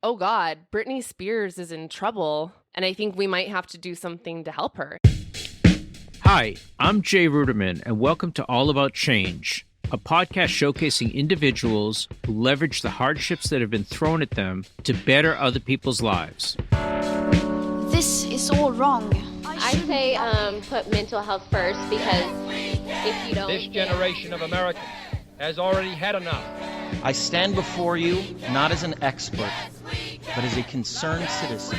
oh God, Britney Spears is in trouble, and I think we might have to do something to help her. Hi, I'm Jay Ruderman, and welcome to All About Change, a podcast showcasing individuals who leverage the hardships that have been thrown at them to better other people's lives. This is all wrong. I say put mental health first, because if you don't... This generation of Americans has already had enough. I stand before you not as an expert, but as a concerned citizen.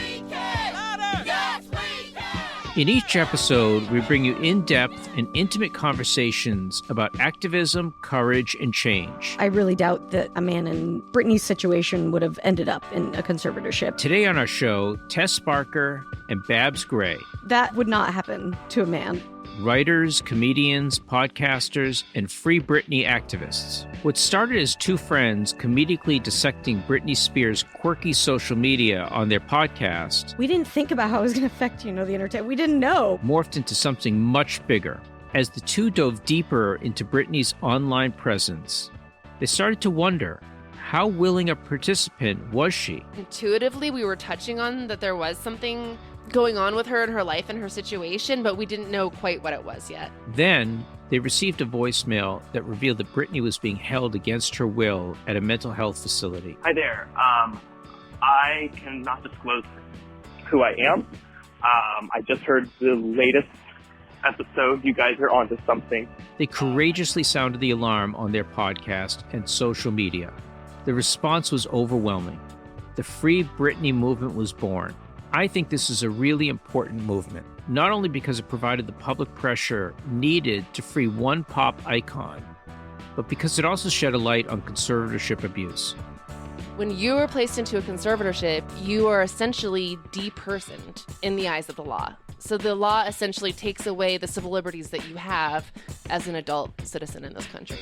In each episode, we bring you in-depth and intimate conversations about activism, courage, and change. I really doubt that a man in Britney's situation would have ended up in a conservatorship. Today on our show, Tess Barker and Babs Gray. That would not happen to a man. Writers, comedians, podcasters, and Free Britney activists. What started as two friends comedically dissecting Britney Spears' quirky social media on their podcast, we didn't think about how it was going to affect, the entertainment. We didn't know. Morphed into something much bigger. As the two dove deeper into Britney's online presence, they started to wonder, how willing a participant was she? Intuitively, we were touching on that there was something going on with her in her life and her situation, but we didn't know quite what it was yet. Then they received a voicemail that revealed that Britney was being held against her will at a mental health facility. Hi there. I cannot disclose who I am. I just heard the latest episode. You guys are onto something. They courageously sounded the alarm on their podcast and social media. The response was overwhelming. The Free Britney movement was born. I think this is a really important movement, not only because it provided the public pressure needed to free one pop icon, but because it also shed a light on conservatorship abuse. When you are placed into a conservatorship, you are essentially depersoned in the eyes of the law. So the law essentially takes away the civil liberties that you have as an adult citizen in this country.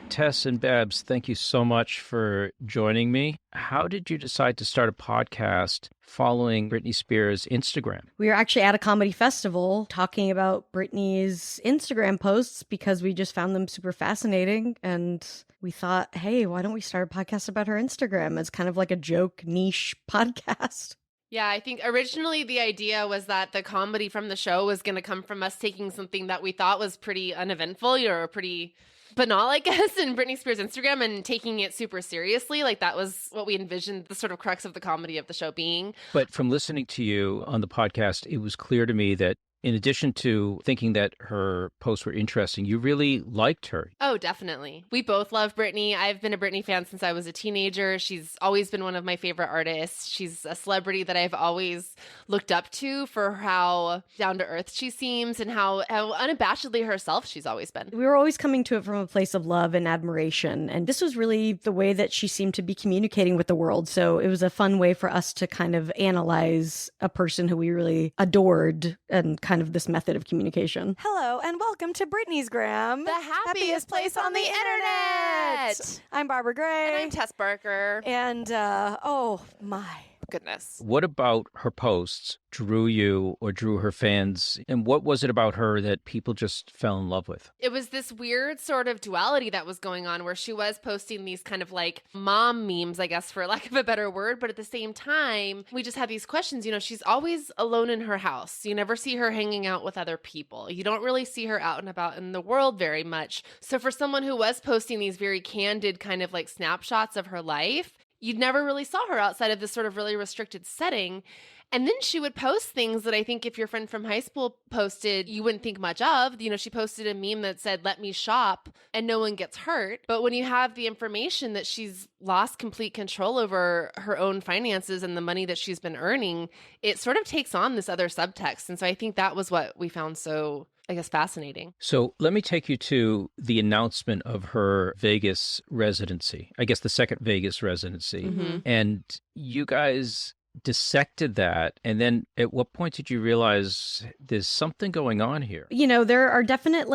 Tess and Babs, thank you so much for joining me. How did you decide to start a podcast following Britney Spears' Instagram? We were actually at a comedy festival talking about Britney's Instagram posts because we just found them super fascinating. And we thought, hey, why don't we start a podcast about her Instagram as kind of like a joke niche podcast? Yeah, I think originally the idea was that the comedy from the show was going to come from us taking something that we thought was pretty uneventful or pretty banal, I guess, in Britney Spears' Instagram and taking it super seriously. Like that was what we envisioned the sort of crux of the comedy of the show being. But from listening to you on the podcast, it was clear to me that in addition to thinking that her posts were interesting, you really liked her. Oh, definitely. We both love Britney. I've been a Britney fan since I was a teenager. She's always been one of my favorite artists. She's a celebrity that I've always looked up to for how down to earth she seems and how unabashedly herself she's always been. We were always coming to it from a place of love and admiration. And this was really the way that she seemed to be communicating with the world. So it was a fun way for us to kind of analyze a person who we really adored and kind of this method of communication. Hello and welcome to Britney's Gram, The happiest place on the internet. I'm Barbara Gray. And I'm Tess Barker. And oh my goodness. What about her posts drew you or drew her fans? And what was it about her that people just fell in love with? It was this weird sort of duality that was going on where she was posting these kind of like mom memes, I guess, for lack of a better word. But at the same time, we just had these questions. She's always alone in her house. You never see her hanging out with other people. You don't really see her out and about in the world very much. So for someone who was posting these very candid kind of like snapshots of her life, you never really saw her outside of this sort of really restricted setting. And then she would post things that I think if your friend from high school posted, you wouldn't think much of. She posted a meme that said, "Let me shop and no one gets hurt." But when you have the information that she's lost complete control over her own finances and the money that she's been earning, it sort of takes on this other subtext. And so I think that was what we found so, I guess, fascinating. So let me take you to the announcement of her Vegas residency, I guess the second Vegas residency. Mm-hmm. And you guys dissected that. And then at what point did you realize there's something going on here? There are definite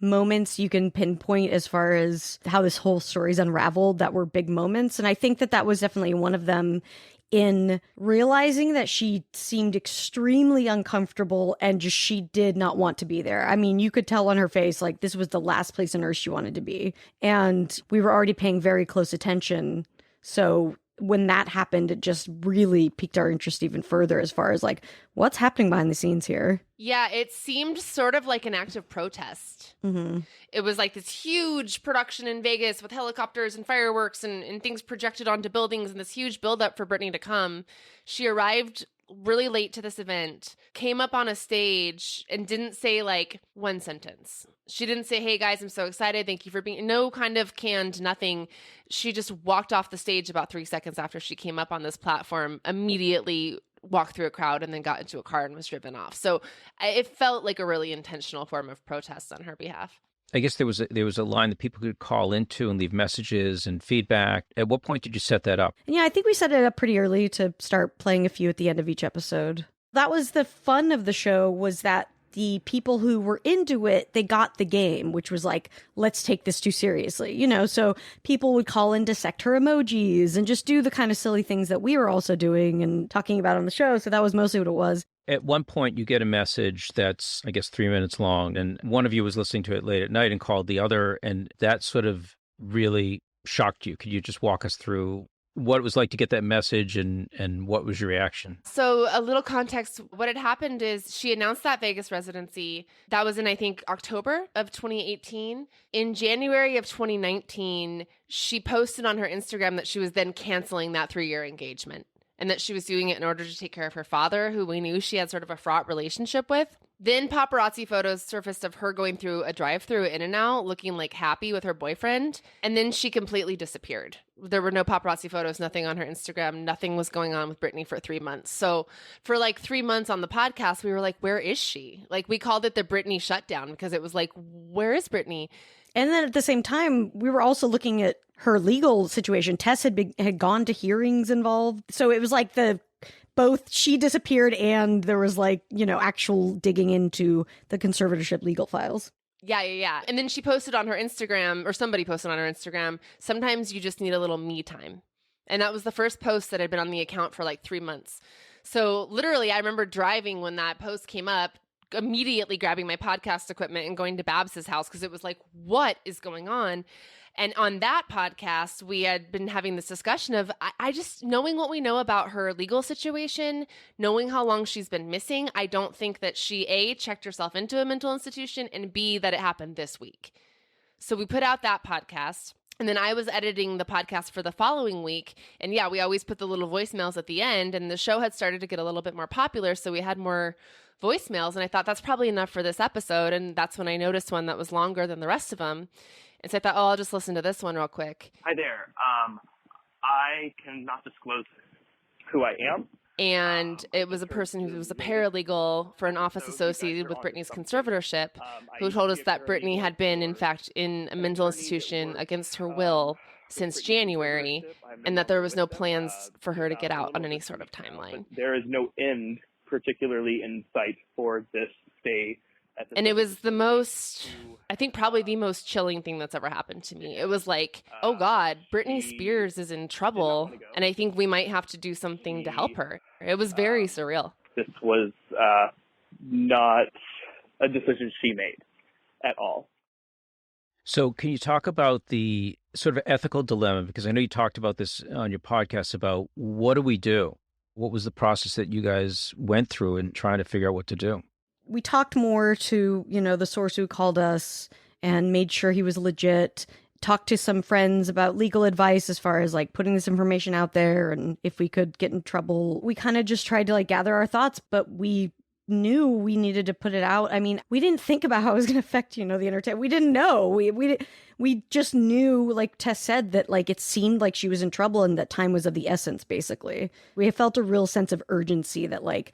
moments you can pinpoint as far as how this whole story's unraveled that were big moments. And I think that was definitely one of them, in realizing that she seemed extremely uncomfortable and just she did not want to be there. I mean, you could tell on her face, this was the last place on earth she wanted to be. And we were already paying very close attention. So when that happened, it just really piqued our interest even further as far as like what's happening behind the scenes here. Yeah, it seemed sort of like an act of protest. Mm-hmm. It was like this huge production in Vegas with helicopters and fireworks and things projected onto buildings and this huge buildup for Britney to come. She arrived really late to this event, came up on a stage and didn't say like one sentence. She didn't say, "Hey guys, I'm so excited. Thank you for being," no kind of canned nothing. She just walked off the stage about 3 seconds after she came up on this platform, immediately walked through a crowd and then got into a car and was driven off. So it felt like a really intentional form of protest on her behalf. I guess there was a line that people could call into and leave messages and feedback. At what point did you set that up? Yeah, I think we set it up pretty early to start playing a few at the end of each episode. That was the fun of the show, was that the people who were into it, they got the game, which was like, let's take this too seriously, you know? So people would call in to dissect her emojis and just do the kind of silly things that we were also doing and talking about on the show. So that was mostly what it was. At one point, you get a message that's, I guess, 3 minutes long, and one of you was listening to it late at night and called the other, and that sort of really shocked you. Could you just walk us through what it was like to get that message and what was your reaction? So a little context, what had happened is she announced that Vegas residency. That was in, I think, October of 2018. In January of 2019, she posted on her Instagram that she was then canceling that 3-year engagement and that she was doing it in order to take care of her father, who we knew she had sort of a fraught relationship with. Then paparazzi photos surfaced of her going through a drive-through In-N-Out, looking like happy with her boyfriend. And then she completely disappeared. There were no paparazzi photos, nothing on her Instagram. Nothing was going on with Britney for 3 months. So for like 3 months on the podcast, we were like, where is she? Like, we called it the Britney Shutdown because it was like, where is Britney? And then at the same time, we were also looking at her legal situation. Tess had gone to hearings involved. So it was like both she disappeared and there was like, you know, actual digging into the conservatorship legal files. Yeah. And then she posted on her Instagram, or somebody posted on her Instagram, sometimes you just need a little me time. And that was the first post that had been on the account for like 3 months. So literally, I remember driving when that post came up, immediately grabbing my podcast equipment and going to Babs's house because it was like, what is going on? And on that podcast, we had been having this discussion of, I just, knowing what we know about her legal situation, knowing how long she's been missing, I don't think that she, A, checked herself into a mental institution, and B, that it happened this week. So we put out that podcast. And then I was editing the podcast for the following week. And yeah, we always put the little voicemails at the end. And the show had started to get a little bit more popular. So we had more voicemails. And I thought that's probably enough for this episode. And that's when I noticed one that was longer than the rest of them. And so I thought, I'll just listen to this one real quick. Hi there. I cannot disclose who I am. And it was a person who was a paralegal for an office associated with Britney's conservatorship, who told us that Britney had been, in fact, in a mental institution against her will since January, and that there was no plans for her to get out on any sort of timeline. There is no end particularly in sight for this stay. And it was the most, I think probably the most chilling thing that's ever happened to me. It was like, oh God, Britney Spears is in trouble, and I think we might have to do something to help her. It was very surreal. This was not a decision she made at all. So can you talk about the sort of ethical dilemma? Because I know you talked about this on your podcast about what do we do? What was the process that you guys went through in trying to figure out what to do? We talked more to, you know, the source who called us and made sure he was legit, talked to some friends about legal advice as far as like putting this information out there and if we could get in trouble. We kind of just tried to like gather our thoughts, but we knew we needed to put it out. I mean, we didn't think about how it was going to affect, you know, the entertainment. We didn't know. We just knew, like Tess said, that like it seemed like she was in trouble and that time was of the essence, basically. We felt a real sense of urgency that like,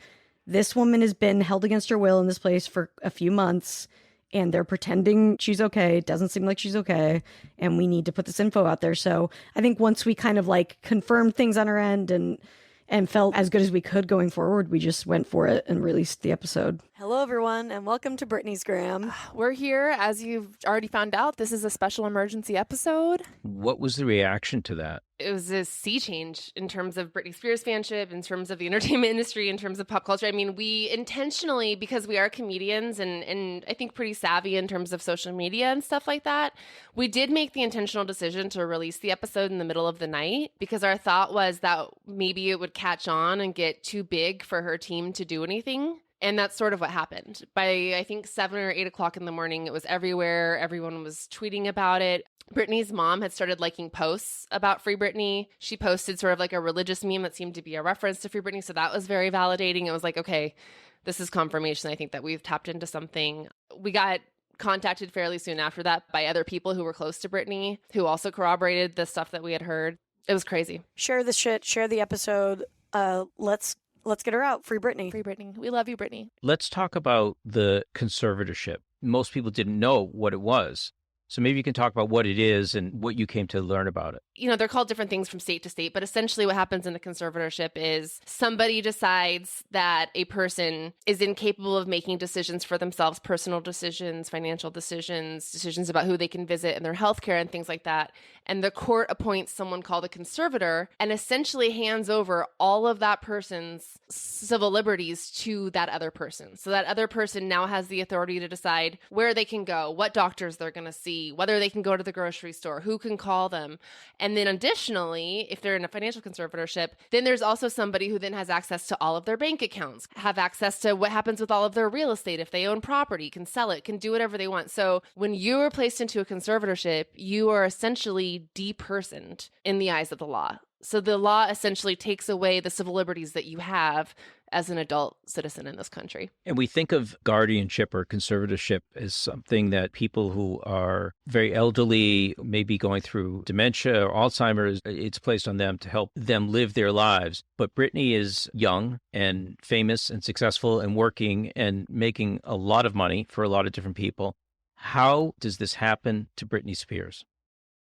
this woman has been held against her will in this place for a few months, and they're pretending she's okay. It doesn't seem like she's okay, and we need to put this info out there. So I think once we kind of like confirmed things on our end and felt as good as we could going forward, we just went for it and released the episode. Hello, everyone, and welcome to Britney's Gram. We're here, as you've already found out. This is a special emergency episode. What was the reaction to that? It was a sea change in terms of Britney Spears fanship, in terms of the entertainment industry, in terms of pop culture. I mean, we intentionally, because we are comedians and I think pretty savvy in terms of social media and stuff like that, we did make the intentional decision to release the episode in the middle of the night because our thought was that maybe it would catch on and get too big for her team to do anything. And that's sort of what happened. By, I think, 7 or 8 o'clock in the morning, it was everywhere. Everyone was tweeting about it. Britney's mom had started liking posts about Free Britney. She posted sort of like a religious meme that seemed to be a reference to Free Britney. So that was very validating. It was like, okay, this is confirmation, I think, that we've tapped into something. We got contacted fairly soon after that by other people who were close to Britney, who also corroborated the stuff that we had heard. It was crazy. Share the shit, share the episode. Let's get her out. Free Britney. Free Britney. We love you, Britney. Let's talk about the conservatorship. Most people didn't know what it was. So maybe you can talk about what it is and what you came to learn about it. You know, they're called different things from state to state, but essentially what happens in the conservatorship is somebody decides that a person is incapable of making decisions for themselves, personal decisions, financial decisions, decisions about who they can visit and their healthcare and things like that. And the court appoints someone called a conservator and essentially hands over all of that person's civil liberties to that other person. So that other person now has the authority to decide where they can go, what doctors they're going to see, whether they can go to the grocery store, who can call them. And then additionally, if they're in a financial conservatorship, then there's also somebody who then has access to all of their bank accounts, have access to what happens with all of their real estate. If they own property, can sell it, can do whatever they want. So when you are placed into a conservatorship, you are essentially depersoned in the eyes of the law. So the law essentially takes away the civil liberties that you have as an adult citizen in this country. And we think of guardianship or conservatorship as something that people who are very elderly, maybe going through dementia or Alzheimer's, it's placed on them to help them live their lives. But Britney is young and famous and successful and working and making a lot of money for a lot of different people. How does this happen to Britney Spears?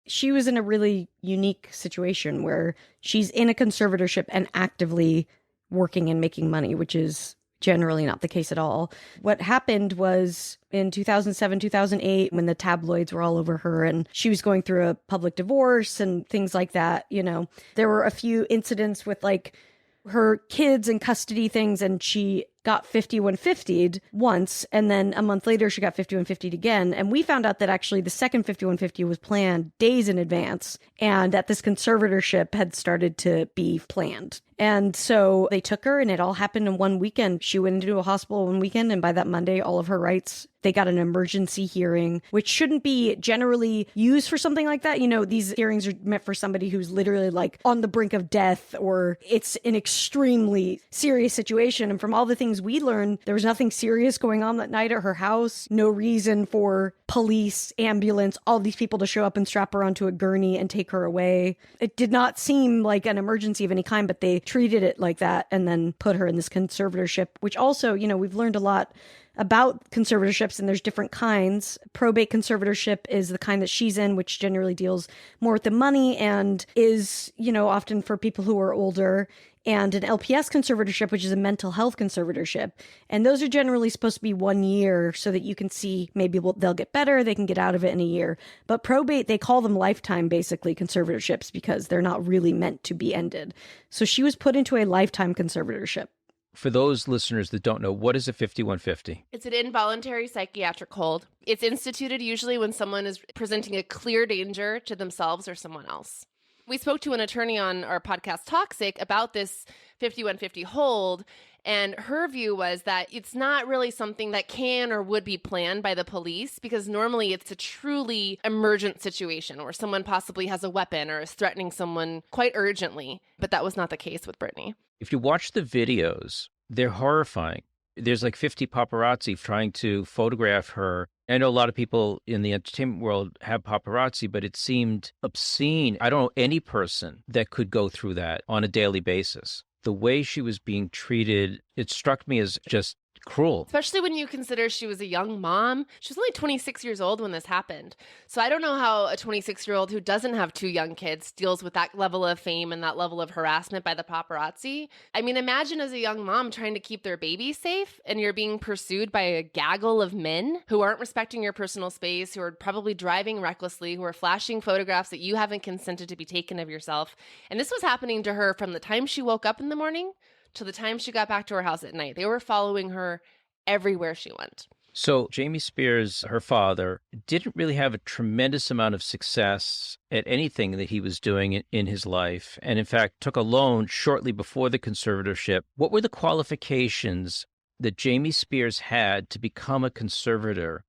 She was in a really unique situation where she's in a conservatorship and actively working and making money, which is generally not the case at all. What happened was in 2007, 2008, when the tabloids were all over her and she was going through a public divorce and things like that, you know, there were a few incidents with like her kids and custody things, and she got 5150'd once, and then a month later she got 5150'd again. And we found out that actually the second 5150 was planned days in advance, and that this conservatorship had started to be planned. And so they took her, and it all happened in one weekend. She went into a hospital one weekend, and by that Monday, all of her rights, they got an emergency hearing, which shouldn't be generally used for something like that. You know, these hearings are meant for somebody who's literally like on the brink of death, or it's an extremely serious situation. And from all the things we learned, there was nothing serious going on that night at her house. No reason for police, ambulance, all these people to show up and strap her onto a gurney and take her away. It did not seem like an emergency of any kind, but they treated it like that and then put her in this conservatorship, which also, you know, we've learned a lot about conservatorships, and there's different kinds. Probate conservatorship is the kind that she's in, which generally deals more with the money and is, you know, often for people who are older. And an LPS conservatorship, which is a mental health conservatorship. And those are generally supposed to be 1 year so that you can see maybe they'll get better, they can get out of it in a year. But probate, they call them lifetime, basically, conservatorships, because they're not really meant to be ended. So she was put into a lifetime conservatorship. For those listeners that don't know, what is a 5150? It's an involuntary psychiatric hold. It's instituted usually when someone is presenting a clear danger to themselves or someone else. We spoke to an attorney on our podcast Toxic about this 5150 hold, and her view was that it's not really something that can or would be planned by the police, because normally it's a truly emergent situation where someone possibly has a weapon or is threatening someone quite urgently. But that was not the case with Britney. If you watch the videos, they're horrifying. There's like 50 paparazzi trying to photograph her. I know a lot of people in the entertainment world have paparazzi, but it seemed obscene. I don't know any person that could go through that on a daily basis. The way she was being treated, it struck me as just cruel. Especially when you consider she was a young mom. She was only 26 years old when this happened. So I don't know how a 26-year-old who doesn't have 2 young kids deals with that level of fame and that level of harassment by the paparazzi. I mean, imagine as a young mom trying to keep their baby safe and you're being pursued by a gaggle of men who aren't respecting your personal space, who are probably driving recklessly, who are flashing photographs that you haven't consented to be taken of yourself. And this was happening to her from the time she woke up in the morning to the time she got back to her house at night. They were following her everywhere she went. So Jamie Spears, her father, didn't really have a tremendous amount of success at anything that he was doing in his life, and in fact took a loan shortly before the conservatorship. What were the qualifications that Jamie Spears had to become a conservator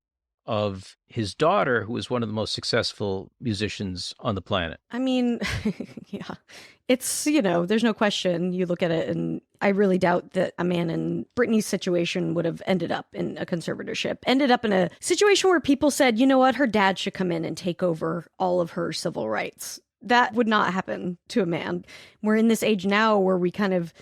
of his daughter, who was one of the most successful musicians on the planet? I mean, yeah, it's, there's no question. You look at it, and I really doubt that a man in Britney's situation would have ended up in a conservatorship, ended up in a situation where people said, you know what, her dad should come in and take over all of her civil rights. That would not happen to a man. We're in this age now where we kind of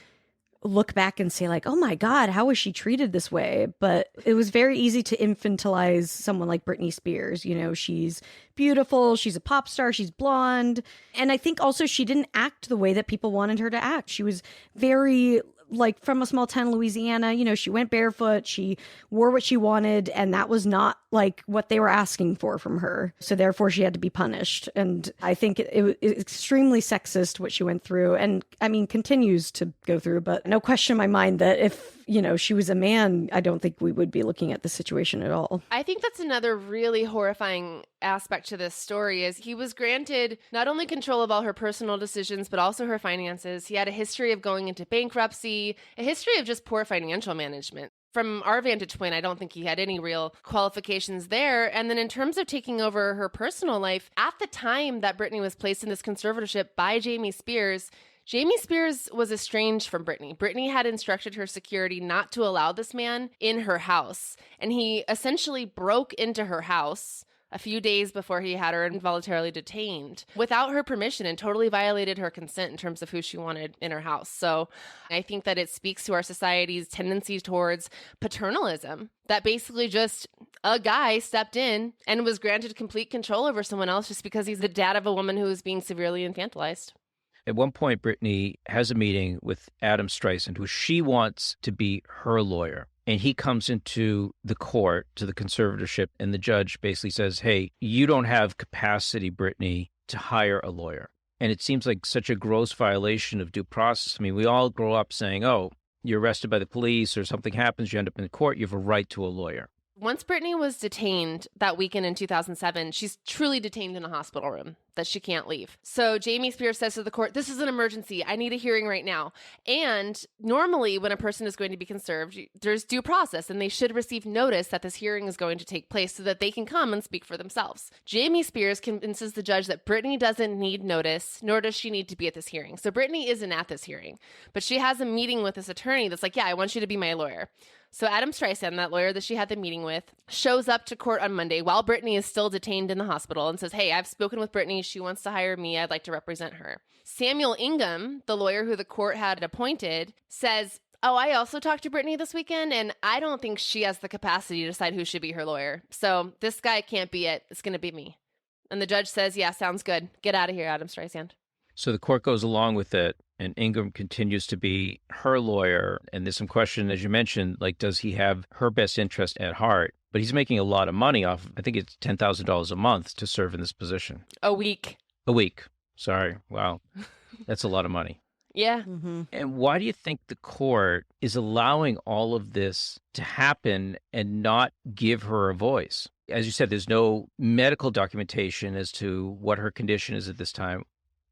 look back and say like, oh my God, how was she treated this way? But it was very easy to infantilize someone like Britney Spears. She's beautiful, she's a pop star, she's blonde. And I think also she didn't act the way that people wanted her to act. She was very from a small town in Louisiana, she went barefoot, she wore what she wanted, and that was not what they were asking for from her. So therefore she had to be punished. And I think it was extremely sexist what she went through, and I mean, continues to go through, but no question in my mind that if, she was a man, I don't think we would be looking at the situation at all. I think that's another really horrifying aspect to this story is he was granted not only control of all her personal decisions, but also her finances. He had a history of going into bankruptcy, a history of just poor financial management. From our vantage point, I don't think he had any real qualifications there. And then in terms of taking over her personal life, at the time that Britney was placed in this conservatorship by Jamie Spears was estranged from Britney. Britney had instructed her security not to allow this man in her house. And he essentially broke into her house a few days before he had her involuntarily detained without her permission and totally violated her consent in terms of who she wanted in her house. So I think that it speaks to our society's tendency towards paternalism, that basically just a guy stepped in and was granted complete control over someone else just because he's the dad of a woman who is being severely infantilized. At one point, Britney has a meeting with Adam Streisand, who she wants to be her lawyer. And he comes into the court, to the conservatorship, and the judge basically says, hey, you don't have capacity, Britney, to hire a lawyer. And it seems like such a gross violation of due process. I mean, we all grow up saying, oh, you're arrested by the police or something happens, you end up in court, you have a right to a lawyer. Once Britney was detained that weekend in 2007, she's truly detained in a hospital room that she can't leave. So Jamie Spears says to the court, this is an emergency. I need a hearing right now. And normally when a person is going to be conserved, there's due process and they should receive notice that this hearing is going to take place so that they can come and speak for themselves. Jamie Spears convinces the judge that Britney doesn't need notice, nor does she need to be at this hearing. So Britney isn't at this hearing, but she has a meeting with this attorney that's like, yeah, I want you to be my lawyer. So Adam Streisand, that lawyer that she had the meeting with, shows up to court on Monday while Britney is still detained in the hospital and says, hey, I've spoken with Britney. She wants to hire me. I'd like to represent her. Samuel Ingham, the lawyer who the court had appointed, says, oh, I also talked to Britney this weekend, and I don't think she has the capacity to decide who should be her lawyer. So this guy can't be it. It's going to be me. And the judge says, yeah, sounds good. Get out of here, Adam Streisand. So the court goes along with it, and Ingham continues to be her lawyer. And there's some question, as you mentioned, does he have her best interest at heart? But he's making a lot of money off, I think it's $10,000 a month to serve in this position. A week. Sorry. Wow. That's a lot of money. Yeah. Mm-hmm. And why do you think the court is allowing all of this to happen and not give her a voice? As you said, there's no medical documentation as to what her condition is at this time.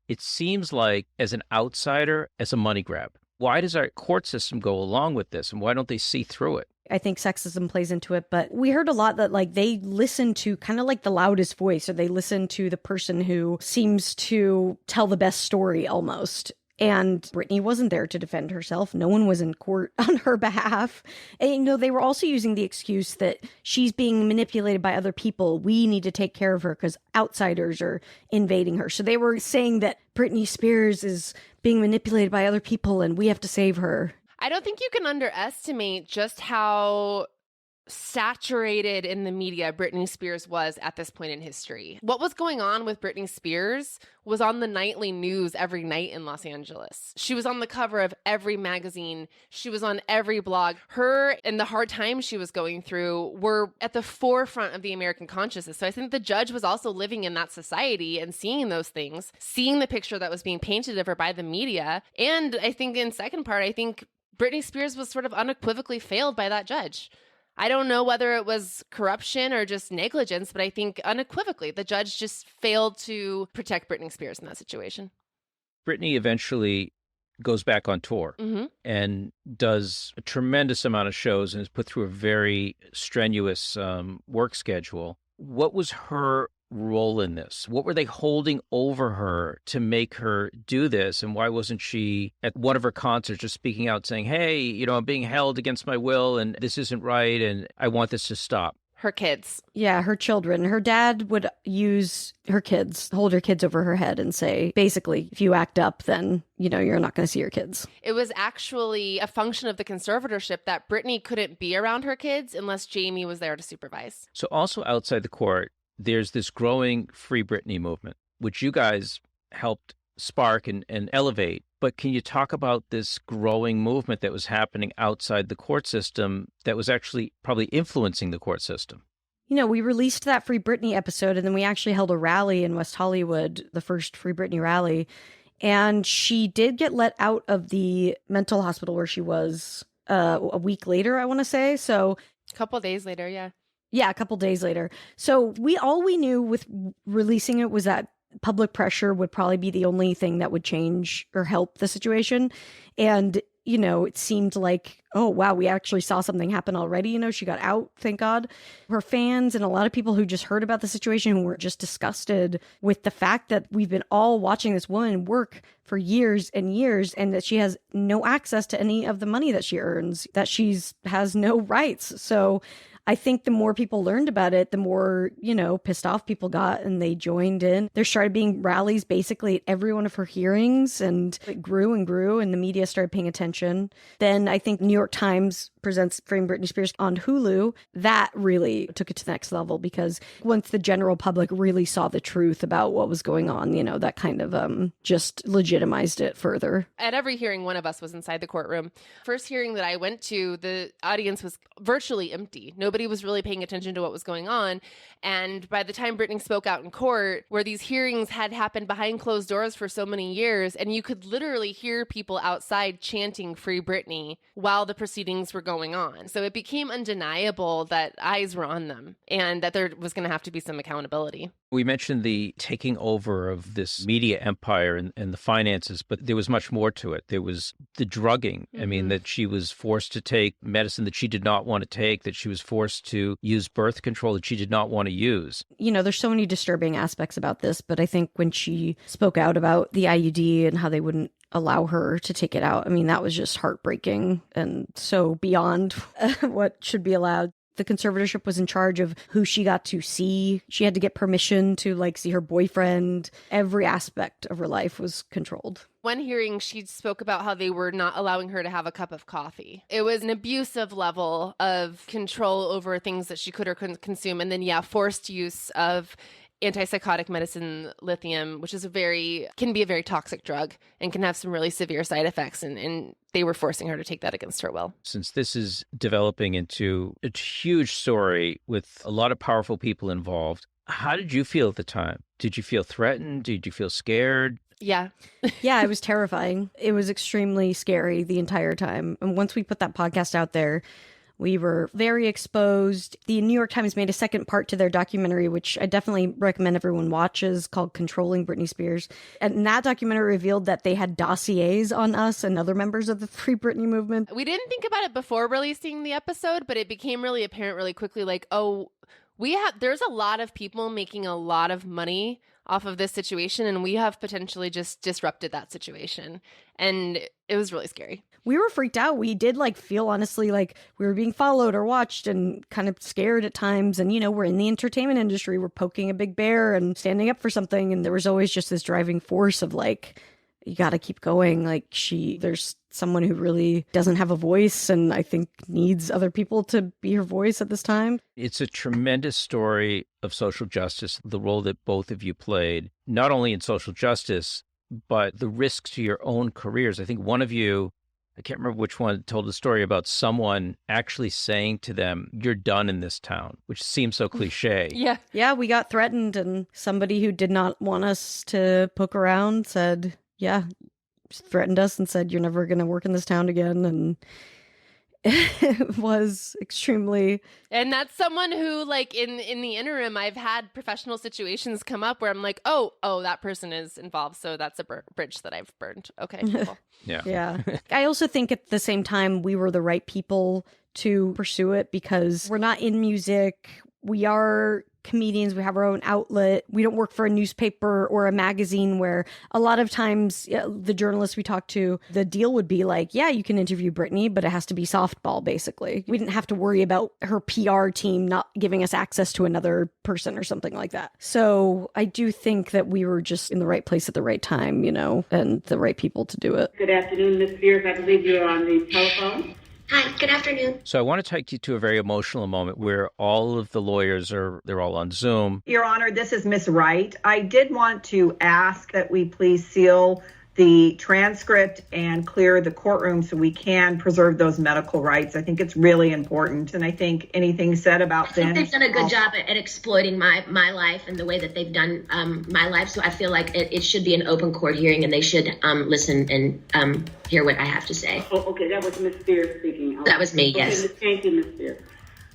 It seems like, as an outsider, as a money grab. Why does our court system go along with this, and why don't they see through it? I think sexism plays into it, but we heard a lot that they listen to kind of the loudest voice, or they listen to the person who seems to tell the best story almost. And Britney wasn't there to defend herself. No one was in court on her behalf. And, they were also using the excuse that she's being manipulated by other people. We need to take care of her because outsiders are invading her. So they were saying that Britney Spears is being manipulated by other people and we have to save her. I don't think you can underestimate just how saturated in the media Britney Spears was at this point in history. What was going on with Britney Spears was on the nightly news every night in Los Angeles. She was on the cover of every magazine. She was on every blog. Her and the hard times she was going through were at the forefront of the American consciousness. So I think the judge was also living in that society and seeing those things, seeing the picture that was being painted of her by the media. And I think in second part, I think Britney Spears was sort of unequivocally failed by that judge. I don't know whether it was corruption or just negligence, but I think unequivocally the judge just failed to protect Britney Spears in that situation. Britney eventually goes back on tour and does a tremendous amount of shows and is put through a very strenuous work schedule. What was her role in this? What were they holding over her to make her do this? And why wasn't she at one of her concerts just speaking out saying, hey, you know, I'm being held against my will and this isn't right and I want this to stop? Her kids. Yeah, her children. Her dad would use her kids, hold her kids over her head and say, basically, if you act up, then, you know, you're not going to see your kids. It was actually a function of the conservatorship that Britney couldn't be around her kids unless Jamie was there to supervise. So also outside the court, there's this growing Free Britney movement, which you guys helped spark and elevate. But can you talk about this growing movement that was happening outside the court system that was actually probably influencing the court system? You know, we released that Free Britney episode, and then we actually held a rally in West Hollywood, the first Free Britney rally. And she did get let out of the mental hospital where she was a week later, I want to say. So a couple of days later, yeah. Yeah, a couple days later. So all we knew with releasing it was that public pressure would probably be the only thing that would change or help the situation. And, you know, it seemed like, oh, wow, we actually saw something happen already. You know, she got out, thank God. Her fans and a lot of people who just heard about the situation who were just disgusted with the fact that we've been all watching this woman work for years and years and that she has no access to any of the money that she earns, that has no rights. So I think the more people learned about it, the more, you know, pissed off people got and they joined in. There started being rallies basically at every one of her hearings and it grew and grew and the media started paying attention. Then I think New York Times presents Freeing Britney Spears on Hulu. That really took it to the next level because once the general public really saw the truth about what was going on, you know, that kind of just legitimized it further. At every hearing, one of us was inside the courtroom. First hearing that I went to, the audience was virtually empty. Nobody was really paying attention to what was going on. And by the time Britney spoke out in court, where these hearings had happened behind closed doors for so many years, and you could literally hear people outside chanting Free Britney while the proceedings were going on. So it became undeniable that eyes were on them and that there was going to have to be some accountability. We mentioned the taking over of this media empire and the finances, but there was much more to it. There was the drugging. I mean, that she was forced to take medicine that she did not want to take, that she was forced to use birth control that she did not want to use. You know, there's so many disturbing aspects about this, but I think when she spoke out about the IUD and how they wouldn't allow her to take it out, I mean, that was just heartbreaking and so beyond what should be allowed. The conservatorship was in charge of who she got to see. She had to get permission to see her boyfriend. Every aspect of her life was controlled. One hearing, she spoke about how they were not allowing her to have a cup of coffee. It was an abusive level of control over things that she could or couldn't consume. And then, forced use of antipsychotic medicine, lithium, which is can be a very toxic drug and can have some really severe side effects. And they were forcing her to take that against her will. Since this is developing into a huge story with a lot of powerful people involved, how did you feel at the time? Did you feel threatened? Did you feel scared? Yeah. Yeah, it was terrifying. It was extremely scary the entire time. And once we put that podcast out there, we were very exposed. The New York Times made a second part to their documentary, which I definitely recommend everyone watches, called Controlling Britney Spears. And that documentary revealed that they had dossiers on us and other members of the Free Britney movement. We didn't think about it before releasing the episode, but it became really apparent really quickly, there's a lot of people making a lot of money off of this situation, and we have potentially just disrupted that situation. And it was really scary. We were freaked out. We did feel honestly like we were being followed or watched and kind of scared at times. And, we're in the entertainment industry. We're poking a big bear and standing up for something. And there was always just this driving force of you got to keep going. Like there's someone who really doesn't have a voice and I think needs other people to be her voice at this time. It's a tremendous story of social justice, the role that both of you played, not only in social justice, but the risks to your own careers. I think one of you, I can't remember which one, told a story about someone actually saying to them, "You're done in this town," which seems so cliche. Yeah. Yeah, we got threatened and somebody who did not want us to poke around said, yeah, threatened us and said, "You're never going to work in this town again." And it was extremely... And that's someone who, like, in the interim, I've had professional situations come up where I'm like, oh, that person is involved. So that's a bridge that I've burned. Okay, cool. Yeah. I also think at the same time, we were the right people to pursue it because we're not in music. We are comedians. We have our own outlet. We don't work for a newspaper or a magazine where a lot of times the journalists we talk to, the deal would be like, yeah, you can interview Britney, but it has to be softball, basically. We didn't have to worry about her PR team not giving us access to another person or something like that. So I do think that we were just in the right place at the right time, and the right people to do it. Good afternoon, Ms. Spears. I believe you're on the telephone. Hi, good afternoon. So I want to take you to a very emotional moment where all of the lawyers they're all on Zoom. Your Honor, this is Ms. Wright. I did want to ask that we please seal the transcript and clear the courtroom so we can preserve those medical rights. I think it's really important. And I think anything said about them. I think they've done a good job at exploiting my life and the way that they've done my life. So I feel like it should be an open court hearing and they should listen and hear what I have to say. Oh, okay, that was Ms. Spears speaking. That was me, yes. Thank you, Ms. Spears.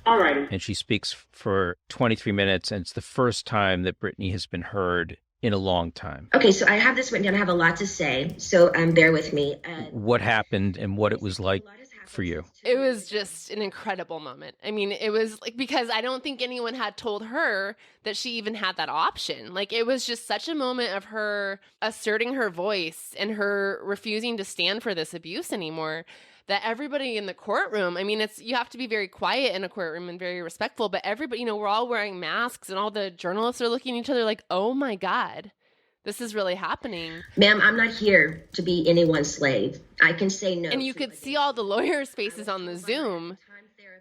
All right. And she speaks for 23 minutes, and it's the first time that Britney has been heard in a long time. Okay, so I have this written down. I have a lot to say, so bear with me. What happened and what it was like for you? It was just an incredible moment. I mean, it was like, because I don't think anyone had told her that she even had that option. Like, it was just such a moment of her asserting her voice and her refusing to stand for this abuse anymore, that everybody in the courtroom, I mean, you have to be very quiet in a courtroom and very respectful, but everybody, we're all wearing masks and all the journalists are looking at each other like, oh my God, this is really happening. Ma'am, I'm not here to be anyone's slave. I can say no. And you could see all the lawyers' faces on the Zoom,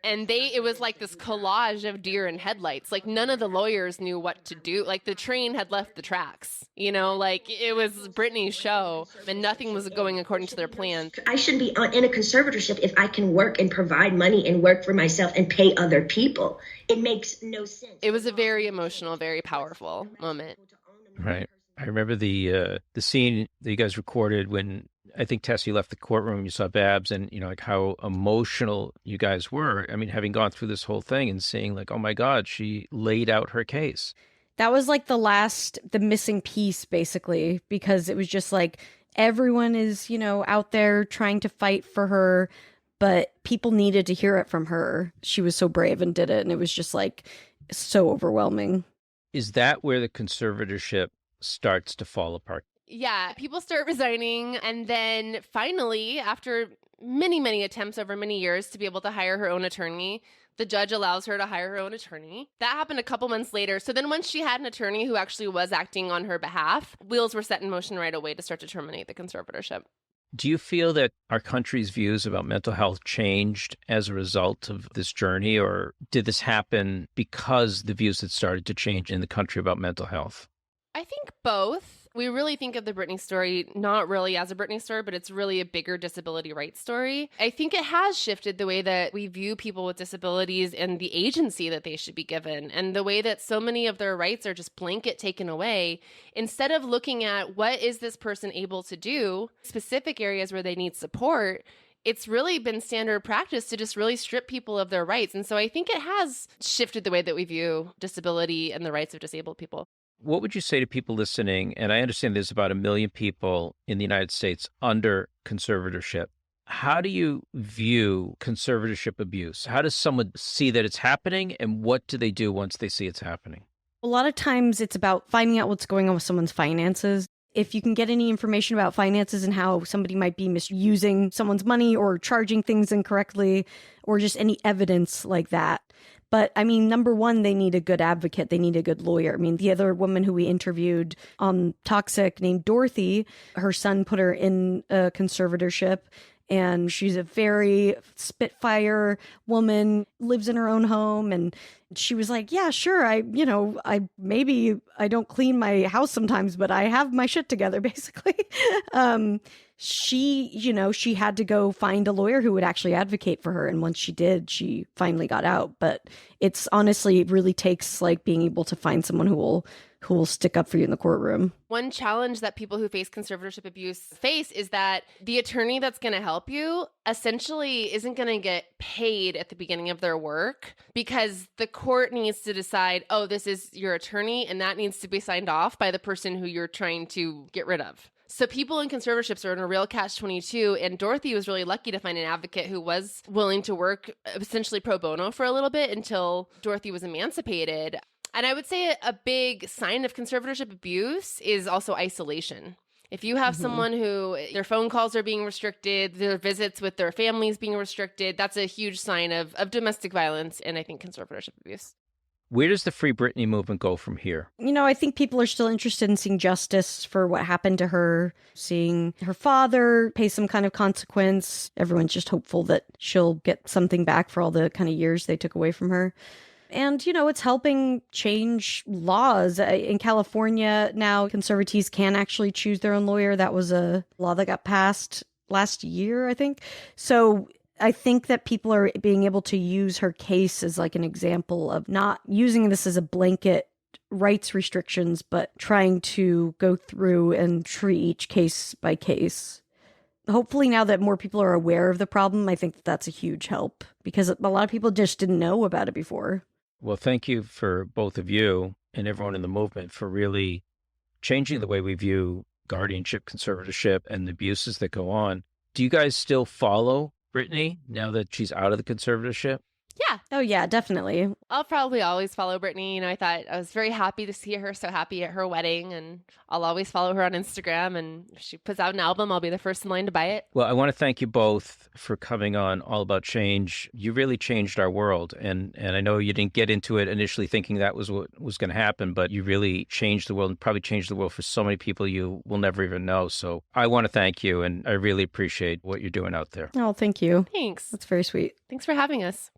and it was like this collage of deer and headlights. Like, none of the lawyers knew what to do. Like, the train had left the tracks, like it was Britney's show and nothing was going according to their plan. I should be in a conservatorship if I can work and provide money and work for myself and pay other people. It makes no sense. It was a very emotional, very powerful moment. Right. I remember the scene that you guys recorded when I think, Tess, you left the courtroom, you saw Babs, and, like how emotional you guys were. I mean, having gone through this whole thing and seeing like, oh my God, she laid out her case. That was like the missing piece, basically, because it was just like everyone is, out there trying to fight for her, but people needed to hear it from her. She was so brave and did it. And it was just like so overwhelming. Is that where the conservatorship starts to fall apart? Yeah, people start resigning. And then finally, after many, many attempts over many years to be able to hire her own attorney, the judge allows her to hire her own attorney. That happened a couple months later. So then once she had an attorney who actually was acting on her behalf, wheels were set in motion right away to start to terminate the conservatorship. Do you feel that our country's views about mental health changed as a result of this journey, or did this happen because the views had started to change in the country about mental health? I think both. We really think of the Britney story not really as a Britney story, but it's really a bigger disability rights story. I think it has shifted the way that we view people with disabilities and the agency that they should be given, and the way that so many of their rights are just blanket taken away. Instead of looking at what is this person able to do, specific areas where they need support, it's really been standard practice to just really strip people of their rights. And so I think it has shifted the way that we view disability and the rights of disabled people. What would you say to people listening? And I understand there's about 1 million people in the United States under conservatorship. How do you view conservatorship abuse? How does someone see that it's happening, and what do they do once they see it's happening? A lot of times it's about finding out what's going on with someone's finances. If you can get any information about finances and how somebody might be misusing someone's money or charging things incorrectly, or just any evidence like that. But I mean, number one, they need a good advocate. They need a good lawyer. I mean, the other woman who we interviewed on Toxic named Dorothy, her son put her in a conservatorship. And she's a very spitfire woman, lives in her own home. And she was like, yeah, sure. I maybe I don't clean my house sometimes, but I have my shit together, basically. She had to go find a lawyer who would actually advocate for her. And once she did, she finally got out. But it's honestly, it really takes like being able to find someone who will stick up for you in the courtroom. One challenge that people who face conservatorship abuse face is that the attorney that's going to help you essentially isn't going to get paid at the beginning of their work because the court needs to decide, oh, this is your attorney, and that needs to be signed off by the person who you're trying to get rid of. So people in conservatorships are in a real catch-22, and Dorothy was really lucky to find an advocate who was willing to work essentially pro bono for a little bit until Dorothy was emancipated. And I would say a big sign of conservatorship abuse is also isolation. If you have someone who their phone calls are being restricted, their visits with their families being restricted, that's a huge sign of domestic violence and I think conservatorship abuse. Where does the Free Britney movement go from here? I think people are still interested in seeing justice for what happened to her, seeing her father pay some kind of consequence. Everyone's just hopeful that she'll get something back for all the kind of years they took away from her. And, it's helping change laws. In California now, conservatives can actually choose their own lawyer. That was a law that got passed last year, I think. So I think that people are being able to use her case as like an example of not using this as a blanket rights restrictions, but trying to go through and treat each case by case. Hopefully now that more people are aware of the problem, I think that's a huge help because a lot of people just didn't know about it before. Well, thank you for both of you and everyone in the movement for really changing the way we view guardianship, conservatorship, and the abuses that go on. Do you guys still follow Britney now that she's out of the conservatorship? Yeah. Oh, yeah, definitely. I'll probably always follow Britney. I was very happy to see her so happy at her wedding, and I'll always follow her on Instagram. And if she puts out an album, I'll be the first in line to buy it. Well, I want to thank you both for coming on All About Change. You really changed our world. And I know you didn't get into it initially thinking that was what was going to happen, but you really changed the world and probably changed the world for so many people you will never even know. So I want to thank you, and I really appreciate what you're doing out there. Oh, thank you. Thanks. That's very sweet. Thanks for having us.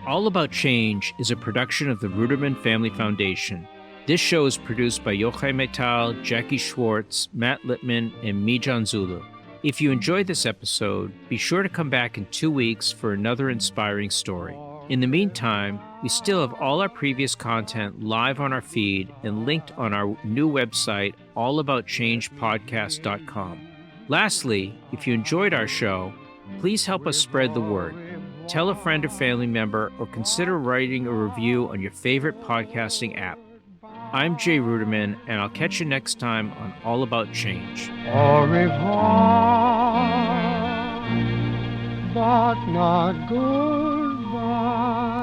All About Change is a production of the Ruderman Family Foundation. This show is produced by Yochai Metal, Jackie Schwartz, Matt Littman, and Mijan Zulu. If you enjoyed this episode, be sure to come back in 2 weeks for another inspiring story. In the meantime, we still have all our previous content live on our feed and linked on our new website, allaboutchangepodcast.com. Lastly, if you enjoyed our show, please help us spread the word. Tell a friend or family member, or consider writing a review on your favorite podcasting app. I'm Jay Ruderman, and I'll catch you next time on All About Change. Au revoir, but not goodbye.